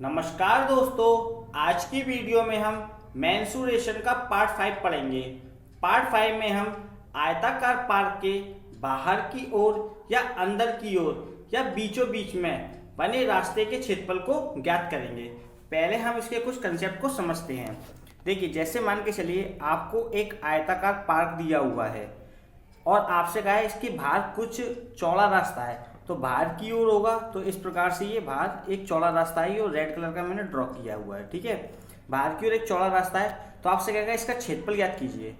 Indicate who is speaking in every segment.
Speaker 1: नमस्कार दोस्तों, आज की वीडियो में हम मेंसुरेशन का पार्ट 5 पढ़ेंगे। पार्ट 5 में हम आयताकार पार्क के बाहर की ओर या अंदर की ओर या बीचों बीच में बने रास्ते के क्षेत्रफल को ज्ञात करेंगे। पहले हम इसके कुछ कंसेप्ट को समझते हैं। देखिए, जैसे मान के चलिए आपको एक आयताकार पार्क दिया हुआ है और आपसे कहा है इसके बाहर कुछ चौड़ा रास्ता है, तो बाहर की ओर होगा। तो इस प्रकार से ये बाहर एक चौड़ा रास्ता है और रेड कलर का मैंने ड्रॉ किया हुआ है। ठीक है, बाहर की ओर एक चौड़ा रास्ता है, तो आपसे कहेगा इसका क्षेत्रफल ज्ञात कीजिए।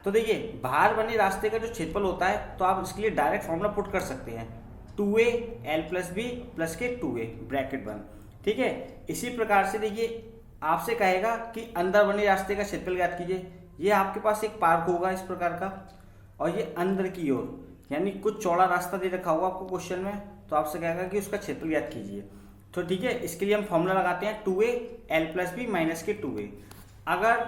Speaker 1: तो देखिए, बाहर बने रास्ते का जो क्षेत्रफल होता है, तो आप इसके लिए डायरेक्ट फॉर्मूला पुट कर सकते हैं, 2a l + b प्लस के 2a ब्रैकेट 1। ठीक है, इसी प्रकार से देखिए आपसे कहेगा कि अंदर बने रास्ते का क्षेत्रफल ज्ञात कीजिए। ये आपके पास एक पार्क होगा इस प्रकार का, और ये अंदर की ओर यानी कुछ चौड़ा रास्ता दे रखा होगा आपको क्वेश्चन में, तो आपसे कहेगा कि उसका क्षेत्रफल ज्ञात कीजिए। तो ठीक है, इसके लिए हम फॉर्मूला लगाते हैं 2a l + b माइनस के 2a। अगर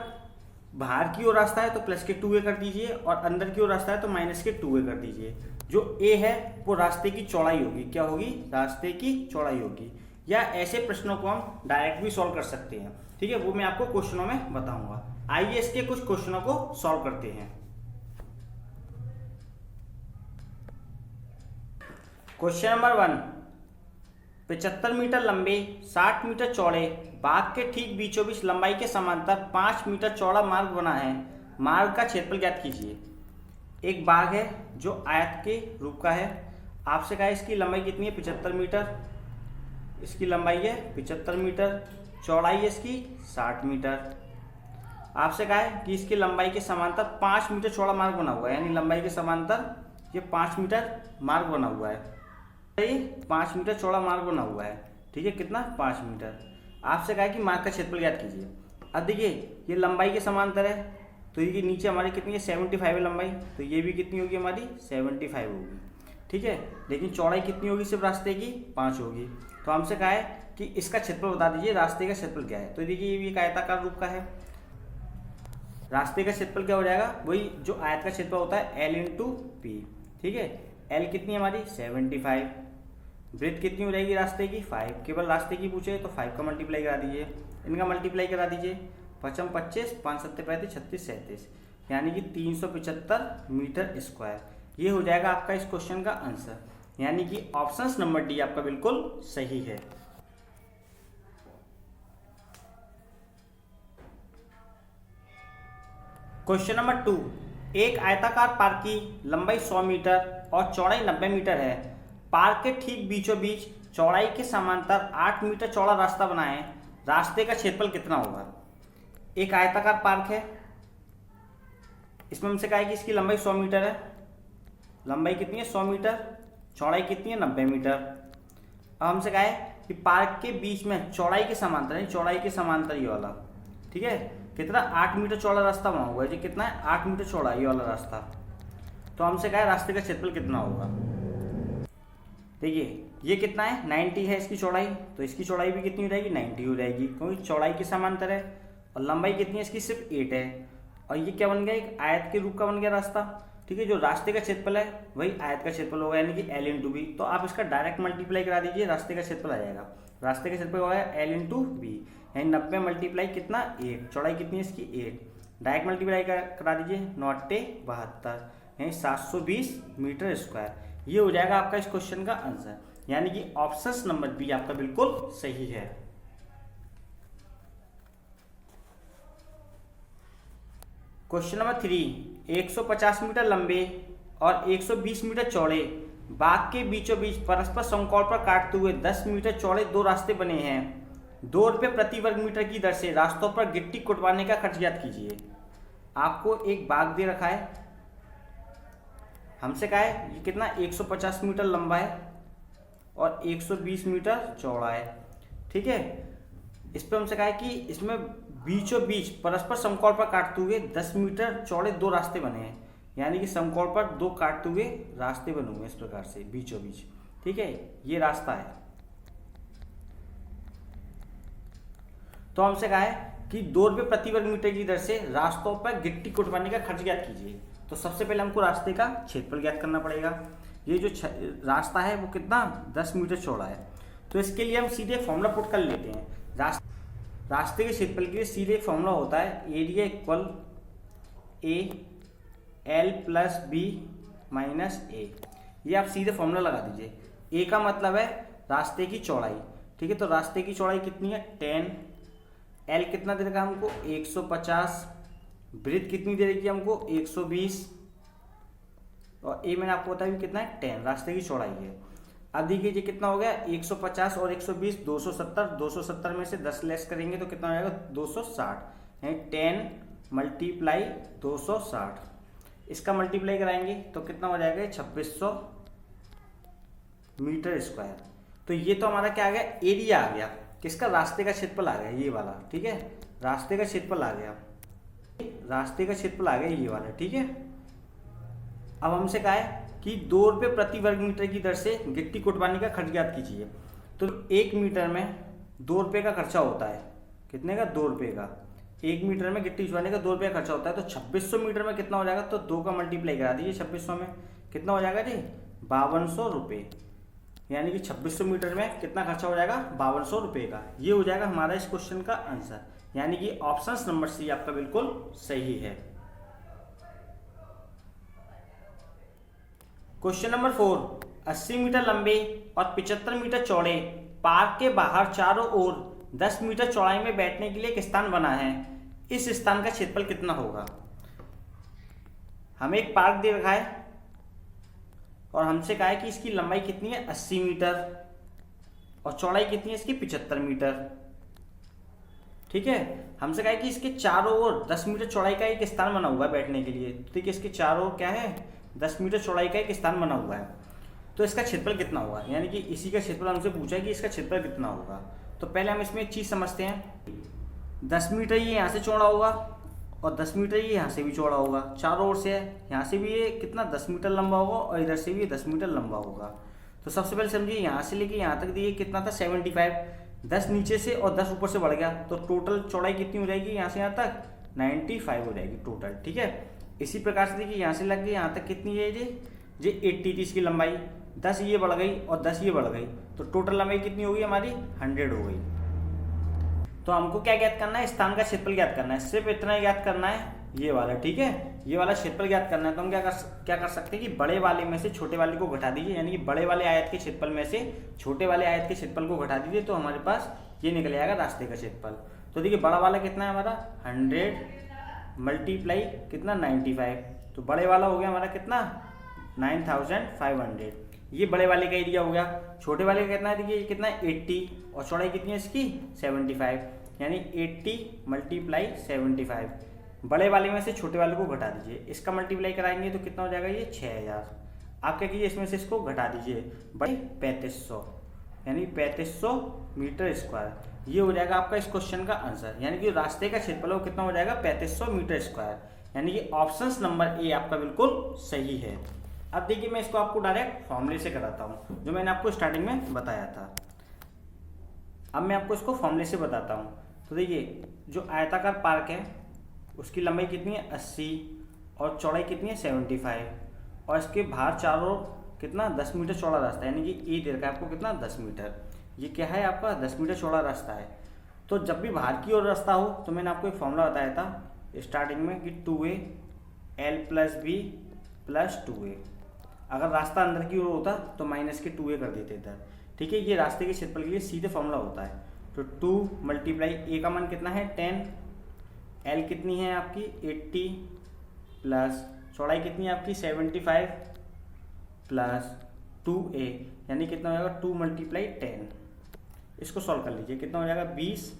Speaker 1: बाहर की ओर रास्ता है तो प्लस के 2a कर दीजिए, और अंदर की ओर रास्ता है तो माइनस के 2a कर दीजिए। जो a है वो रास्ते की चौड़ाई होगी। क्या होगी? रास्ते की चौड़ाई होगी। या ऐसे प्रश्नों को हम डायरेक्ट भी सॉल्व कर सकते हैं। ठीक है, वो मैं आपको क्वेश्चनों में बताऊंगा। आइए इसके कुछ क्वेश्चनों को सॉल्व करते हैं। क्वेश्चन नंबर 1, 75 मीटर लंबे 60 मीटर चौड़े बाग के ठीक बीचों बीच लंबाई के समांतर 5 मीटर चौड़ा मार्ग बना है। मार्ग का क्षेत्रफल ज्ञात कीजिए। एक बाग है जो आयत के रूप का है। आपसे कहा है इसकी लंबाई कितनी है? 75 मीटर। इसकी लंबाई है 75 मीटर, चौड़ाई है इसकी 60 मीटर। आपसे कहा है कि इसकी लंबाई के समांतर 5 मीटर चौड़ा मार्ग बना हुआ है, यानी लंबाई के समांतर ये 5 मीटर मार्ग बना हुआ है। 5 मीटर चौड़ा मार्ग बना हुआ है। ठीक है, कितना? 5 मीटर। आपसे कहा है कि मार्ग का क्षेत्रफल ज्ञात कीजिए। अब देखिए, ये लंबाई के समांतर है, तो ये नीचे हमारी कितनी है? 75 है लंबाई, तो ये भी कितनी होगी? हमारी 75 होगी। ठीक है, लेकिन चौड़ाई कितनी होगी सिर्फ रास्ते की? 5 होगी। तो हमसे कहा है कि इसका क्षेत्रफल बता दीजिए, रास्ते का क्षेत्रफल क्या है। तो देखिए, ये भी एक आयताकार रूप का है। रास्ते का क्षेत्रफल क्या हो जाएगा? वही जो आयत का क्षेत्रफल होता है, l × p। ठीक है, l कितनी है हमारी? 75। ब्रेथ कितनी हो जाएगी रास्ते की? 5। केवल रास्ते की पूछे तो 5 का मल्टीप्लाई करा दीजिए, इनका मल्टीप्लाई करा दीजिए। 5 × 25, 5 × 7 = 35, 36, 37, यानी कि 375 मीटर स्क्वायर। ये हो जाएगा आपका इस क्वेश्चन का आंसर, यानी कि ऑप्शन नंबर डी आपका बिल्कुल सही है। क्वेश्चन नंबर 2, एक आयताकार पार्क की लंबाई 100 मीटर और चौड़ाई 90 मीटर है। पार्क के ठीक बीचों बीच चौड़ाई के समांतर 8 मीटर चौड़ा रास्ता बनाएं। रास्ते का क्षेत्रफल कितना होगा? एक आयताकार पार्क है, इसमें हमसे कहा है कि इसकी लंबाई 100 मीटर है। लंबाई कितनी है? 100 मीटर। चौड़ाई कितनी है? 90 मीटर। अब हमसे कहा है कि पार्क के बीच में चौड़ाई के समांतर है, चौड़ाई के समांतर ये वाला। ठीक है, कितना? 8 मीटर चौड़ा रास्ता बना हुआ है। ये कितना है? 8 मीटर चौड़ा ये वाला रास्ता। तो हमसे कहा है रास्ते का क्षेत्रफल कितना होगा। देखिए, ये कितना है? 90 है इसकी चौड़ाई, तो इसकी चौड़ाई भी कितनी हो जाएगी? 90 हो जाएगी, क्योंकि चौड़ाई के समांतर है। और लंबाई कितनी है इसकी? सिर्फ 8 है। और ये क्या बन गया? एक आयत के रूप का बन गया रास्ता। ठीक है, जो रास्ते का क्षेत्रफल है वही आयत का क्षेत्रफल होगा, यानी कि l × b। तो आप इसका डायरेक्ट मल्टीप्लाई करा दीजिए, रास्ते का क्षेत्रफल आ जाएगा। रास्ते का क्षेत्रफल होगा l × b, यानी 90 मल्टीप्लाई कितना? 8। चौड़ाई कितनी है इसकी? 8। डायरेक्ट मल्टीप्लाई करा दीजिए, 9 × 8 = 72, यानी 720 मीटर स्क्वायर। ये हो जाएगा आपका इस क्वेश्चन का आंसर, यानी कि ऑप्शन नंबर बी आपका बिल्कुल सही है। क्वेश्चन नंबर 3, 150 मीटर लंबे और 120 मीटर चौड़े बाग के बीचों बीच परस्पर समकोण पर काटते हुए 10 मीटर चौड़े 2 रास्ते बने हैं। 2 रुपये प्रति वर्ग मीटर की दर से रास्तों पर गिट्टी कुटवाने का खर्च ज्ञात कीजिए। आपको एक बाग दे रखा है, हमसे कहा है ये कितना? 150 मीटर लंबा है और 120 मीटर चौड़ा है। ठीक है, इस पर हमसे कहा है कि इसमें बीचों बीच परस्पर समकोण पर काटते हुए 10 मीटर चौड़े 2 रास्ते बने हैं, यानी कि समकोण पर 2 काटते हुए रास्ते बने हुए इस प्रकार से बीचों बीच। ठीक है, ये रास्ता है। तो हमसे कहा है कि 2 रुपये प्रति वर्ग मीटर की दर से रास्तों पर गिट्टी कुटवाने का खर्च ज्ञात कीजिए। तो सबसे पहले हमको रास्ते का क्षेत्रफल ज्ञात करना पड़ेगा। ये जो रास्ता है वो कितना? 10 मीटर चौड़ा है। तो इसके लिए हम सीधे फॉर्मूला पुट कर लेते हैं। रास्ते के क्षेत्रफल के लिए सीधे फॉर्मूला होता है area equal A L plus B minus A. ये आप सीधे फॉर्मूला लगा दीजिए। ए का मतलब है रास्ते की चौड़ाई, ठीक है, तो रास्ते की चौड़ाई कितनी है 10, एल कितना दे रखा हमको 150, ब्रेथ कितनी दे रखी है हमको 120, और ए मैंने आपको बताया कितना है 10, रास्ते की चौड़ाई है। अब देखिए ये कितना हो गया 150 और 120 270, 270 में से 10 लेस करेंगे तो कितना हो जाएगा 260, यानी 10 मल्टीप्लाई 260, इसका मल्टीप्लाई कराएंगे तो कितना हो जाएगा 2600 मीटर स्क्वायर। तो ये तो हमारा क्या आ गया एरिया आ गया, किसका रास्ते का क्षेत्रफल आ गया ये वाला, ठीक है, रास्ते का क्षेत्रफल आ गया, रास्ते का क्षेत्रफल आ गया ये वाला, ठीक है। अब हमसे कहा है कि 2 रुपये प्रति वर्ग मीटर की दर से गिट्टी कुटवाने का खर्च ज्ञात कीजिए। तो 1 मीटर में 2 रुपये का खर्चा होता है, कितने का 2 रुपये का, 1 मीटर में गिट्टी कुटवाने का 2 रुपये का खर्चा होता है। तो 2600 मीटर में कितना हो जाएगा, तो 2 का मल्टीप्लाई करा दीजिए 2600 में, कितना हो जाएगा जी 5200 रुपये, यानी कि 2600 मीटर में कितना खर्चा हो जाएगा 5200 रुपये का। ये हो जाएगा हमारा इस क्वेश्चन का आंसर, यानी कि ऑप्शन नंबर सी आपका बिल्कुल सही है। क्वेश्चन नंबर 4, 80 मीटर लंबे और 75 मीटर चौड़े पार्क के बाहर चारों ओर 10 मीटर चौड़ाई में बैठने के लिए एक स्थान बना है, इस स्थान का क्षेत्रफल कितना होगा। हमें एक पार्क दे रखा है और हमसे कहा है कि इसकी लंबाई कितनी है 80 मीटर और चौड़ाई कितनी है इसकी 75 मीटर, ठीक है। हमसे कहा है कि इसके चारों ओर 10 मीटर चौड़ाई का एक स्थान बना हुआ है बैठने के लिए, ठीक है, इसके चारों ओर क्या है 10 मीटर चौड़ाई का एक स्थान बना हुआ है, तो इसका क्षेत्रफल कितना होगा, यानी कि इसी का क्षेत्रफल हमसे पूछा है कि इसका क्षेत्रफल कितना होगा। तो पहले हम इसमें एक चीज़ समझते हैं, 10 मीटर ये यहाँ से चौड़ा होगा और 10 मीटर ये यहाँ से भी चौड़ा होगा, चारों ओर से है, यहाँ से भी ये कितना 10 मीटर लंबा होगा और इधर से भी 10 मीटर लंबा होगा। तो सबसे पहले समझिए यहाँ से लेके यहाँ तक दिए कितना था 75, 10 नीचे से और 10 ऊपर से बढ़ गया, तो टोटल चौड़ाई कितनी हो जाएगी यहाँ से यहाँ तक 95 हो जाएगी टोटल, ठीक है। इसी प्रकार से देखिए यहाँ से लग गई यहाँ तक कितनी है ये 80 थी इसकी लंबाई, 10 ये बढ़ गई और 10 ये बढ़ गई, तो टोटल लंबाई कितनी होगी हमारी 100 हो गई। तो हमको क्या ज्ञात करना है, स्थान का क्षेत्रफल ज्ञात करना है, सिर्फ इतना ही ज्ञात करना है ये वाला, ठीक है, ये वाला क्षेत्रफल ज्ञात करना है। तो हम क्या कर सकते हैं कि बड़े वाले में से छोटे वाले को घटा दीजिए, यानी कि बड़े वाले आयत के क्षेत्रफल में से छोटे वाले आयत के क्षेत्रफल को घटा दीजिए, तो हमारे पास ये निकल आएगा रास्ते का क्षेत्रफल। तो देखिए बड़ा वाला कितना है हमारा 100 मल्टीप्लाई कितना 95, तो बड़े वाला हो गया हमारा कितना 9500, ये बड़े वाले का एरिया हो गया। छोटे वाले का कितना है देखिए कितना है 80 और चौड़ाई कितनी है इसकी 75, यानी 80 मल्टीप्लाई 75, बड़े वाले में से छोटे वाले को घटा दीजिए, इसका मल्टीप्लाई कराएंगे तो कितना हो जाएगा ये 6000। आप क्या कीजिए इसमें से इसको घटा दीजिए बड़े 3500, यानी 3500 मीटर स्क्वायर, ये हो जाएगा आपका इस क्वेश्चन का आंसर, यानी कि रास्ते का क्षेत्रफल कितना हो जाएगा 3500 मीटर स्क्वायर, यानी कि ऑप्शन नंबर ए आपका बिल्कुल सही है। अब देखिए मैं इसको आपको डायरेक्ट फॉर्मूले से कराता हूँ जो मैंने आपको स्टार्टिंग में बताया था। अब मैं आपको इसको फॉर्मूले से बताता हूँ। तो देखिए जो आयताकार पार्क है उसकी लंबाई कितनी है 80 और चौड़ाई कितनी है 75 और इसके बाहर चारों कितना 10 मीटर चौड़ा रास्ता है, यानी कि ए दे रखा है आपको कितना 10 मीटर, ये क्या है आपका 10 मीटर चौड़ा रास्ता है। तो जब भी बाहर की ओर रास्ता हो तो मैंने आपको एक फॉर्मूला बताया था स्टार्टिंग में कि 2a l plus B plus 2a, अगर रास्ता अंदर की ओर होता तो माइनस के 2a कर देते इधर, ठीक है। ये रास्ते के क्षेत्रफल के लिए सीधे फॉर्मूला होता है। तो 2 मल्टीप्लाई a का मान कितना है 10, l कितनी है आपकी 80 प्लस चौड़ाई कितनी है आपकी 75 प्लस 2a, यानी कितना हो जाएगा 2 मल्टीप्लाई 10, इसको सॉल्व कर लीजिए कितना हो जाएगा 20,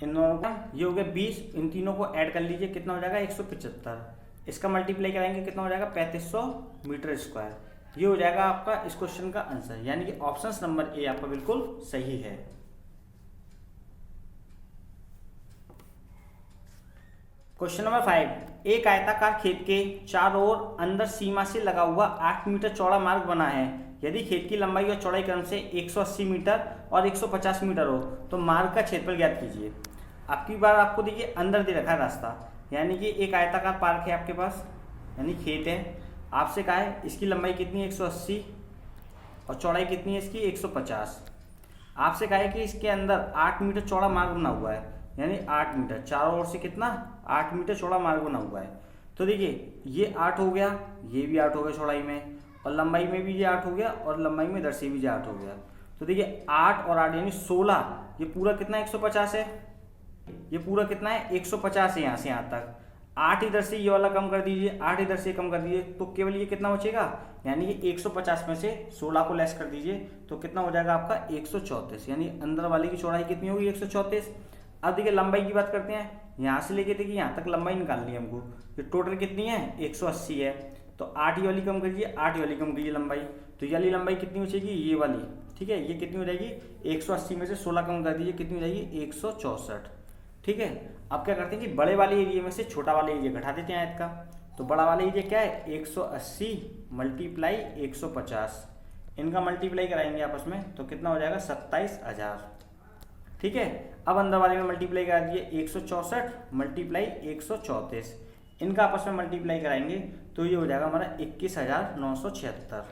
Speaker 1: इन दोनों का ये हो गया 20, इन तीनों को ऐड कर लीजिए कितना हो जाएगा 175, इसका मल्टीप्लाई कराएंगे कितना हो जाएगा 3500 मीटर स्क्वायर, ये हो जाएगा आपका इस क्वेश्चन का आंसर, यानी कि ऑप्शन नंबर ए आपका बिल्कुल सही है। क्वेश्चन नंबर 5, एक आयताकार खेत के चारों ओर अंदर सीमा से लगा हुआ 8 मीटर चौड़ा मार्ग बना है, यदि खेत की लंबाई और चौड़ाई क्रम से 180 मीटर और 150 मीटर हो तो मार्ग का क्षेत्रफल ज्ञात कीजिए। अब की बार आपको देखिए अंदर दे रखा है रास्ता, यानी कि एक आयताकार पार्क है आपके पास, यानी खेत है, आपसे कहा है इसकी लंबाई कितनी है 180 और चौड़ाई कितनी है इसकी 150। आपसे कहा है कि इसके अंदर 8 मीटर चौड़ा मार्ग बना हुआ है, यानी 8 मीटर, चारों ओर से कितना 8 मीटर चौड़ा मार्ग बना हुआ है। तो देखिए ये 8 हो गया, ये भी 8 हो गया चौड़ाई में, और लंबाई में भी ये 8 हो गया, और लंबाई में इधर से भी ये 8 हो गया। तो देखिए 8 और 8 यानी 16, ये पूरा कितना 150 है, ये पूरा कितना है 150 है यहाँ से यहाँ तक। 8 इधर से ये वाला कम कर दीजिए, 8 इधर से कम कर दीजिए, तो केवल ये कितना बचेगा, यानी कि 150 में से 16 को लेस कर दीजिए तो कितना हो जाएगा आपका 134, यानी अंदर वाले की चौड़ाई कितनी होगी 134। अब देखिए लंबाई की बात करते हैं, यहाँ से लेके देखिए यहाँ तक लंबाई निकालनी है हमको, ये टोटल कितनी है 180 है, तो 8 ये वाली कम करिए, 8 ये वाली कम करिए लंबाई, तो ये वाली लंबाई कितनी बचेगी ये वाली, ठीक है, ये कितनी हो जाएगी 180 में से 16 कम कर दीजिए, कितनी हो जाएगी 164, ठीक है। अब क्या करते हैं कि बड़े वाले एरिया में से छोटा वाला एरिया घटा देते हैं आयत का, तो बड़ा वाला एरिया क्या है 180 मल्टीप्लाई 150, इनका मल्टीप्लाई कराएंगे आपस में तो कितना हो जाएगा 27,000, ठीक है। अब अंदर वाले में मल्टीप्लाई करा दिए 164 मल्टीप्लाई 134, इनका आपस में मल्टीप्लाई कराएंगे तो ये हो जाएगा हमारा 21,976।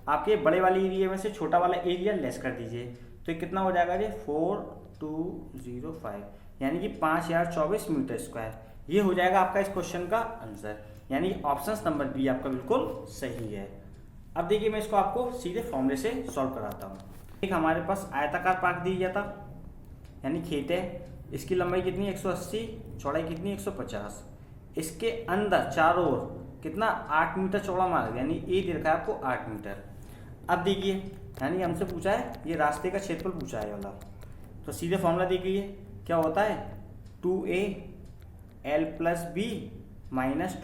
Speaker 1: आपके बड़े वाले एरिया में से छोटा वाला एरिया लेस कर दीजिए तो ये कितना हो जाएगा जी 4205, यानी कि 5024 मीटर स्क्वायर। ये हो जाएगा आपका इस क्वेश्चन का आंसर, यानी ऑप्शन नंबर बी आपका बिल्कुल सही है। अब देखिए मैं इसको आपको सीधे फॉर्मूले से सॉल्व कराता हूँ। एक हमारे पास आयताकार पार्क दिया गया था, यानी खेत है, इसकी लंबाई कितनी 180, चौड़ाई कितनी 150, इसके अंदर चारों ओर कितना 8 मीटर चौड़ा मार्ग, यानी ए दे रखा है आपको 8 मीटर। अब देखिए यानी हमसे पूछा है ये रास्ते का क्षेत्रफल पूछा है वाला, तो सीधे फॉर्मूला देखिए क्या होता है 2a l + b -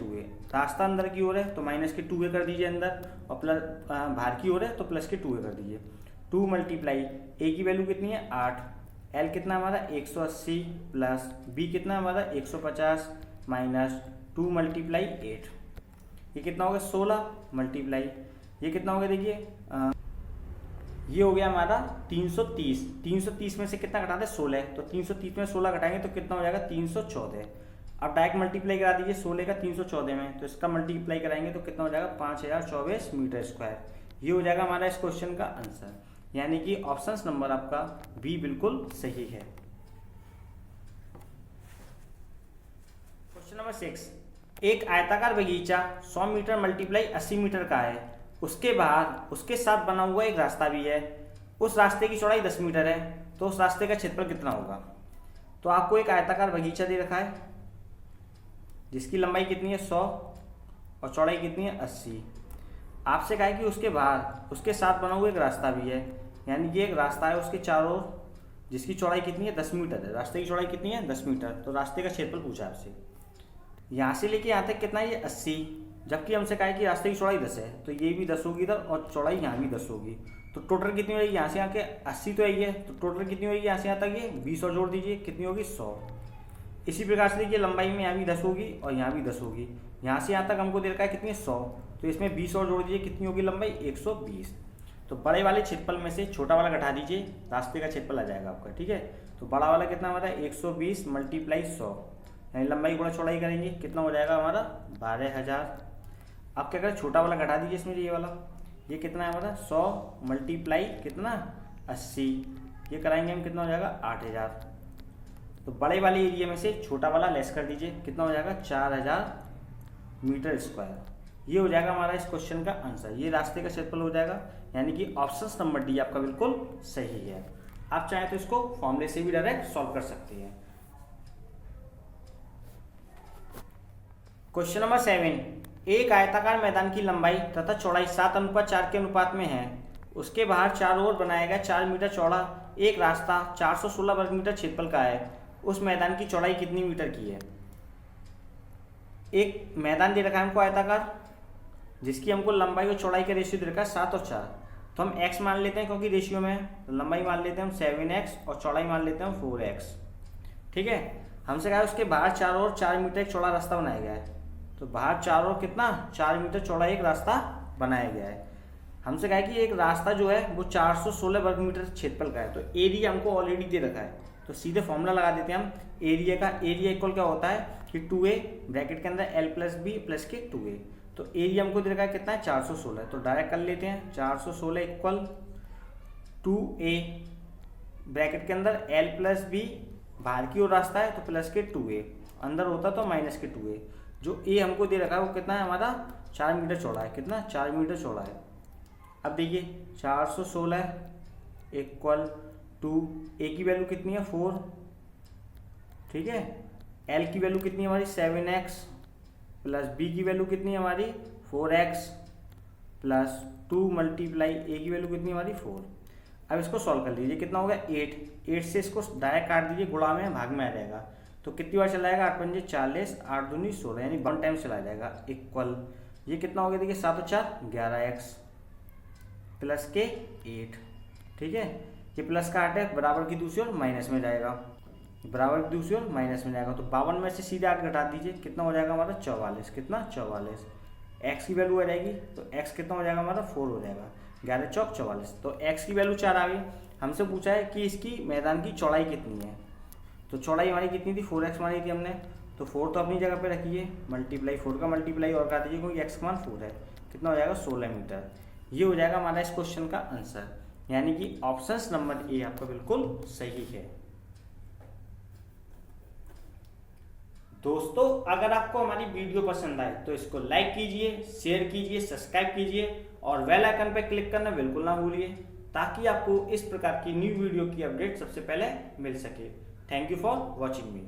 Speaker 1: 2a, रास्ता अंदर की ओर है तो माइनस के 2a कर दीजिए अंदर, और प्लस बाहर की ओर है तो प्लस के 2a कर दीजिए। 2 मल्टीप्लाई a की वैल्यू कितनी है 8, l कितना हमारा 180 प्लस b कितना हमारा 150 माइनस 2 मल्टीप्लाई 8, ये कितना हो गया 16 मल्टीप्लाई, ये कितना हो गया देखिए ये हो गया हमारा 330, 330 में से कितना घटा दे 16, तो 330 में 16 घटाएंगे तो कितना हो जाएगा 314। अब डायरेक्ट मल्टीप्लाई करा दीजिए 16 का 314 में, तो इसका मल्टीप्लाई कराएंगे तो कितना हो जाएगा 5024 मीटर स्क्वायर। ये हो जाएगा हमारा इस क्वेश्चन का आंसर, यानी कि ऑप्शन नंबर आपका बी बिल्कुल सही है। क्वेश्चन नंबर 6, एक आयताकार बगीचा 100 मीटर मल्टीप्लाई 80 मीटर का है, उसके बाहर उसके साथ बना हुआ एक रास्ता भी है, उस रास्ते की चौड़ाई 10 मीटर है, तो उस रास्ते का क्षेत्रफल कितना होगा। तो आपको एक आयताकार बगीचा दे रखा है जिसकी लंबाई कितनी है 100 और चौड़ाई कितनी है 80, आपसे कहा है कि उसके बाहर उसके साथ बना हुआ एक रास्ता भी है, यानी कि एक रास्ता है उसके चारों ओर जिसकी चौड़ाई कितनी है 10 मीटर है, रास्ते की चौड़ाई कितनी है 10 मीटर, तो रास्ते का क्षेत्रफल पूछा आपसे। यहाँ से लेके यहाँ तक कितना है ये 80, जबकि हमसे कहा है कि रास्ते की चौड़ाई 10 है, तो ये भी 10 होगी इधर और चौड़ाई यहाँ भी 10 होगी, तो टोटल कितनी होगी यहाँ से यहाँ के 80 तो यही है, तो टोटल कितनी होगी यहाँ से यहाँ तक ये 20 और जोड़ दीजिए कितनी होगी 100। इसी प्रकार से देखिए लंबाई में यहाँ भी 10 होगी और यहाँ भी 10 होगी, यहाँ से यहाँ तक हमको दे रखा है कितनी 100, तो इसमें 20 और जोड़ दीजिए कितनी होगी लंबाई 120। तो बड़े वाले क्षेत्रफल में से छोटा वाला घटा दीजिए, रास्ते का क्षेत्रफल आ जाएगा आपका, ठीक है। तो बड़ा वाला कितना हमारा 120 मल्टीप्लाई 100, यानी लंबाई गुणा चौड़ाई करेंगे कितना हो जाएगा हमारा 12,000। अब क्या करें छोटा वाला घटा दीजिए इसमें, ये वाला ये कितना है हमारा 100 मल्टीप्लाई कितना 80, ये कराएंगे हम कितना हो जाएगा 8,000। तो बड़े वाले एरिया में से छोटा वाला लेस कर दीजिए कितना हो जाएगा 4,000 मीटर स्क्वायर। ये हो जाएगा हमारा इस क्वेश्चन का आंसर, ये रास्ते का क्षेत्रफल हो जाएगा, यानी कि ऑप्शन नंबर डी आपका बिल्कुल सही है। आप चाहे तो इसको फॉर्मूले से भी डायरेक्ट सॉल्व कर सकते हैं। क्वेश्चन नंबर 7, एक आयताकार मैदान की लंबाई तथा चौड़ाई 7:4 के अनुपात में है, उसके बाहर चारों ओर बनाया गया 4 मीटर चौड़ा एक रास्ता 416 वर्ग मीटर क्षेत्रफल का है, उस मैदान की चौड़ाई कितनी मीटर की है। एक मैदान दे रखा है हमको आयताकार जिसकी हमको लंबाई और चौड़ाई का रेशियो दे रखा है 7 और 4, तो हम x मान लेते हैं क्योंकि रेशियो में है, तो लंबाई मान लेते हैं हम 7x और चौड़ाई मान लेते हैं हम 4x, ठीक है। हमसे कहा उसके बाहर चारों ओर 4 मीटर एक चौड़ा रास्ता बनाया गया है, तो बाहर चारों ओर कितना 4 मीटर चौड़ा एक रास्ता बनाया गया है। हमसे कहा कि एक रास्ता जो है वो 416 वर्ग मीटर क्षेत्रफल का है, तो एरिया हमको ऑलरेडी दे रखा है, तो सीधे फॉर्मूला लगा देते हैं हम एरिया का। एरिया इक्वल क्या होता है कि 2a ब्रैकेट के अंदर l + b प्लस के 2a, तो एरिया हमको दे रखा है कितना है 416, तो डायरेक्ट कर लेते हैं 416 इक्वल 2a ब्रैकेट के अंदर l प्लस बी, बाहर की ओर रास्ता है तो प्लस के 2a, अंदर होता तो माइनस के 2a। जो a हमको दे रखा है वो कितना है हमारा 4 मीटर चौड़ा है, कितना 4 मीटर चौड़ा है। अब देखिए 416 इक्वल टू a की वैल्यू कितनी है 4, ठीक है। l की वैल्यू कितनी है हमारी 7x, प्लस b की वैल्यू कितनी है हमारी 4x, प्लस 2 मल्टीप्लाई a की वैल्यू कितनी है हमारी 4। अब इसको सॉल्व कर लीजिए, कितना होगा 8 से इसको डायरेक्ट काट दीजिए, गुणा में भाग में आ जाएगा। तो कितनी बार चला जाएगा 8 पंजे 40, 8 दूनी 16, यानी 1 टाइम चला जाएगा। इक्वल ये कितना हो गया देखिए 7 और 4 11x प्लस के 8, ठीक है। ये प्लस का 8 है, बराबर की दूसरी ओर माइनस में जाएगा, बराबर की दूसरी ओर माइनस में जाएगा। तो 52 में से सीधे 8 घटा दीजिए, कितना हो जाएगा हमारा 44, कितना 44। x की वैल्यू आ जाएगी तो x कितना हो जाएगा हमारा 4 हो जाएगा, 11 चौक 44। तो x की वैल्यू 4 आ गई। हमसे पूछा है कि इसकी मैदान की चौड़ाई कितनी है, तो चौड़ाई हमारी कितनी थी 4x मानी थी हमने, तो 4 तो अपनी जगह पे रखिए, मल्टीप्लाई 4 का मल्टीप्लाई और कर दीजिए क्योंकि x का मान 4 है, कितना हो जाएगा 16 मीटर। ये हो जाएगा हमारा इस क्वेश्चन का आंसर, यानी कि ऑप्शन नंबर ए आपका बिल्कुल सही है। दोस्तों अगर आपको हमारी वीडियो पसंद आए तो इसको लाइक कीजिए, शेयर कीजिए, सब्सक्राइब कीजिए और बेल आइकन पर क्लिक करना बिल्कुल ना भूलिए, ताकि आपको इस प्रकार की न्यू वीडियो की अपडेट सबसे पहले मिल सके। Thank you for watching me.